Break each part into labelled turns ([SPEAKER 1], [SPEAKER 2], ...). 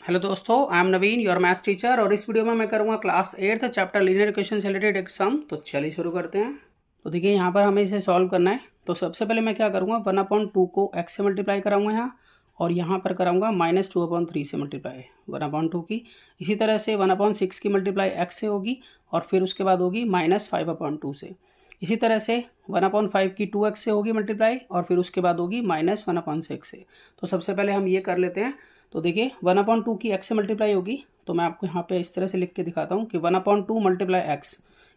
[SPEAKER 1] Hello दोस्तों, I am Naveen, your maths teacher. और इस वीडियो में मैं करूँगा class 8th chapter linear equation से रिलेटेड एक सम। तो चलिए शुरू करते हैं। तो देखिए यहाँ पर हमें इसे सॉल्व करना है। तो सबसे पहले मैं क्या करूँगा, 1/2 को x से मल्टीप्लाई कराऊंगा यहाँ, और यहाँ पर कराऊंगा -2/3 से मल्टीप्लाई 1/2 की। इसी तरह से 1/6 की मल्टीप्लाई x से होगी, और फिर उसके बाद होगी -5/2 से। इसी तरह से 1/5 की 2x से होगी मल्टीप्लाई, और फिर उसके बाद होगी -1/6 से। तो सबसे पहले हम ये कर लेते हैं। तो देखिए 1/2 की x से मल्टीप्लाई होगी, तो मैं आपको यहाँ पे इस तरह से लिख के दिखाता हूँ कि 1/2 मल्टीप्लाई x,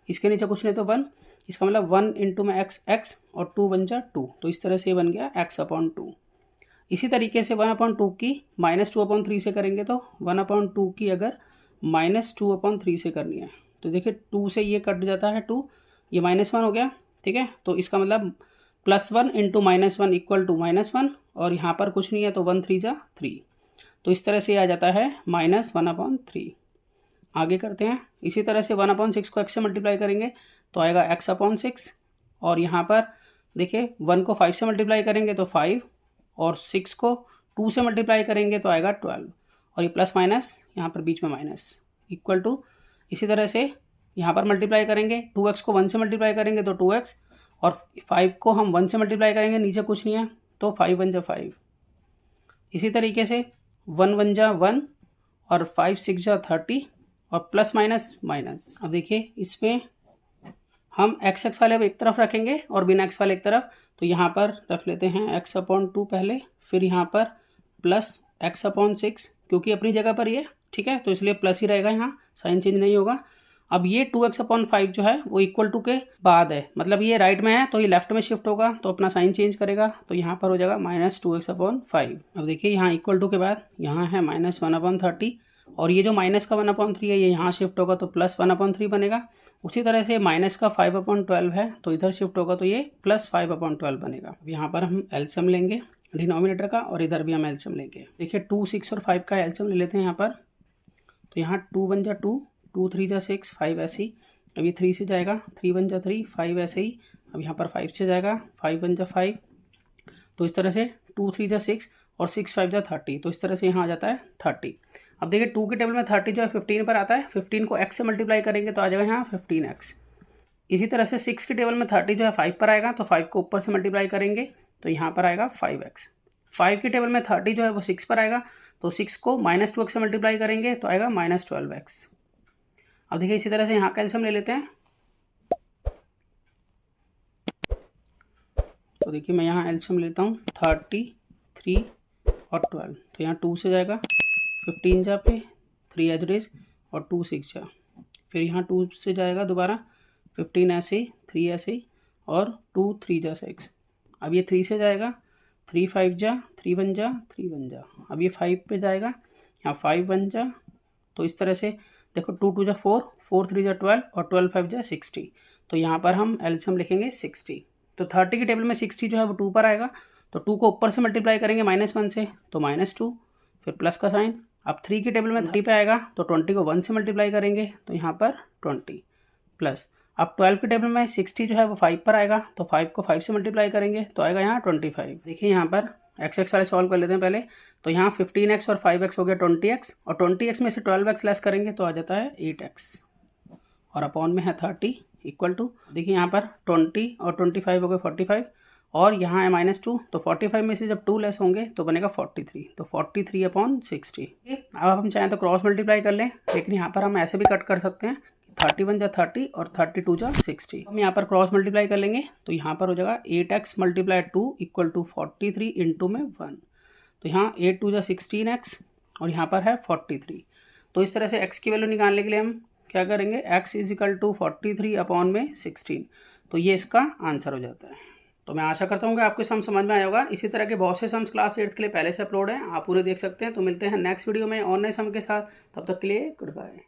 [SPEAKER 1] इसके नीचे कुछ नहीं तो 1, इसका मतलब 1 इंटू में x और 2 बन जा 2, तो इस तरह से बन गया x/2। इसी तरीके से 1/2 की -2/3 से करेंगे, तो 1/2 की अगर -2/3 से करनी है तो देखिए 2 से ये कट जाता है 2, ये -1 हो गया, ठीक है। तो इसका मतलब +1 इंटू -1 इक्वल टू -1, और यहाँ पर कुछ नहीं है तो 1 3 जा 3, तो इस तरह से आ जाता है -1/3। आगे करते हैं। इसी तरह से 1/6 को x से मल्टीप्लाई करेंगे तो आएगा x/6, और यहाँ पर देखिए 1 को 5 से मल्टीप्लाई करेंगे तो 5, और 6 को 2 से मल्टीप्लाई करेंगे तो आएगा 12, और ये प्लस माइनस यहाँ पर बीच में माइनस इक्वल टू। इसी तरह से यहाँ पर मल्टीप्लाई करेंगे, 2x को 1 से मल्टीप्लाई करेंगे तो 2x, और 5 को हम 1 से मल्टीप्लाई करेंगे, नीचे कुछ नहीं है तो 5 1 जा 5। इसी तरीके से 1 1 जा 1, और 5 6 जा 30, और प्लस माइनस माइनस। अब देखिए इसमें हम x वाले अब एक तरफ रखेंगे और बिना x वाले एक तरफ। तो यहाँ पर रख लेते हैं x/2 पहले, फिर यहाँ पर प्लस x/6, क्योंकि अपनी जगह पर ये ठीक है, तो इसलिए प्लस ही रहेगा, यहाँ साइन चेंज नहीं होगा। अब ये 2x/5 जो है वो इक्वल टू के बाद है, मतलब ये राइट में है तो ये लेफ्ट में शिफ्ट होगा, तो अपना साइन चेंज करेगा, तो यहाँ पर हो जाएगा -2x/5। अब देखिए यहाँ इक्वल टू के बाद यहाँ है -1/30, और ये जो माइनस का 1/3 है ये यहाँ शिफ्ट होगा तो +1/3 बनेगा। उसी तरह से माइनस का 5/12 है तो इधर शिफ्ट होगा तो ये +5/12 बनेगा। अब यहाँ पर हम एलसीएम लेंगे डिनोमिनेटर का, और इधर भी हम एलसीएम लेंगे। देखिए 2 6 और 5 का एलसीएम ले लेते हैं यहाँ पर। तो यहाँ 2 1 जा 2, 2 3 जा 6, 5 ऐसे ही। अब ये 3 से जाएगा, 3 1 जा 3, 5 ऐसे ही। अब यहाँ पर 5 से जाएगा, 5 1 जा 5, तो इस तरह से 2 3 जा 6, और 6 5 जा 30, तो इस तरह से यहाँ आ जाता है 30। अब देखिए 2 के टेबल में 30 जो है 15 पर आता है, 15 को x से मल्टीप्लाई करेंगे तो आ जाएगा यहाँ 15x। इसी तरह से 6 के टेबल में 30 जो है 5 पर आएगा, तो 5 को ऊपर से मल्टीप्लाई करेंगे तो यहाँ पर आएगा 5x। 5 के टेबल में 30 जो है वो 6 पर आएगा, तो 6 को -2x से मल्टीप्लाई करेंगे तो आएगा -12x। अब देखिए इसी तरह से यहाँ कैल्शियम ले लेते हैं। तो देखिए मैं यहाँ एल्शियम लेता हूँ 33 और 12, तो यहाँ 2 से जाएगा, 15 जा पे 3 एज, और 2 6 जा, फिर यहाँ 2 से जाएगा दोबारा, 15 ऐसे ही, 3 ऐसे ही, और 2 3 जा 6। अब ये 3 से जाएगा, 3 5 जा, 3 1 जा, 3 1 जा। अब ये 5 पे जाएगा, यहाँ 5 1 जा, तो इस तरह से देखो 2 2 जा 4, 4 3 जा 12, और 12 5 जा 60, तो यहाँ पर हम एल्शियम लिखेंगे 60। तो 30 के टेबल में 60 जो है वो 2 पर आएगा, तो 2 को ऊपर से मल्टीप्लाई करेंगे -1 से तो -2, फिर प्लस का साइन। अब 3 के टेबल में 30 पे आएगा, तो 20 को 1 से मल्टीप्लाई करेंगे तो यहाँ पर 20 प्लस। अब 12 के टेबल में 60 जो है वो 5 पर आएगा, तो 5 को 5 से मल्टीप्लाई करेंगे तो आएगा यहाँ 25। देखिए यहाँ पर x वाले सॉल्व कर लेते हैं पहले। तो यहाँ 15x और 5x हो गया 20x, और 20x में से 12x लेस करेंगे तो आ जाता है 8x, और अपॉन में है 30 इक्वल टू। देखिए यहाँ पर 20 और 25 हो गए 45, और यहाँ है -2, तो 45 में से जब 2 लेस होंगे तो बनेगा 43, तो 43/60। अब हम चाहें तो क्रॉस मल्टीप्लाई कर लें, लेकिन यहाँ पर हम ऐसे भी कट कर सकते हैं, 31 जा 30 और 32 जा 60। हम यहाँ पर क्रॉस मल्टीप्लाई कर लेंगे तो यहाँ पर हो जाएगा 8x × 2 इक्वल टू 43 इंटू में 1, तो यहाँ 8 2 जा 16x, और यहाँ पर है 43। तो इस तरह से x की वैल्यू निकालने के लिए हम क्या करेंगे, x = 43/16, तो ये इसका आंसर हो जाता है। तो मैं आशा करता हूँ कि आपको सम समझ में आया होगा। इसी तरह के बहुत से सम्स क्लास 8th के लिए पहले से अपलोड हैं, आप पूरे देख सकते हैं। तो मिलते हैं नेक्स्ट वीडियो में और नए सम के साथ, तब तक के लिए गुड बाय।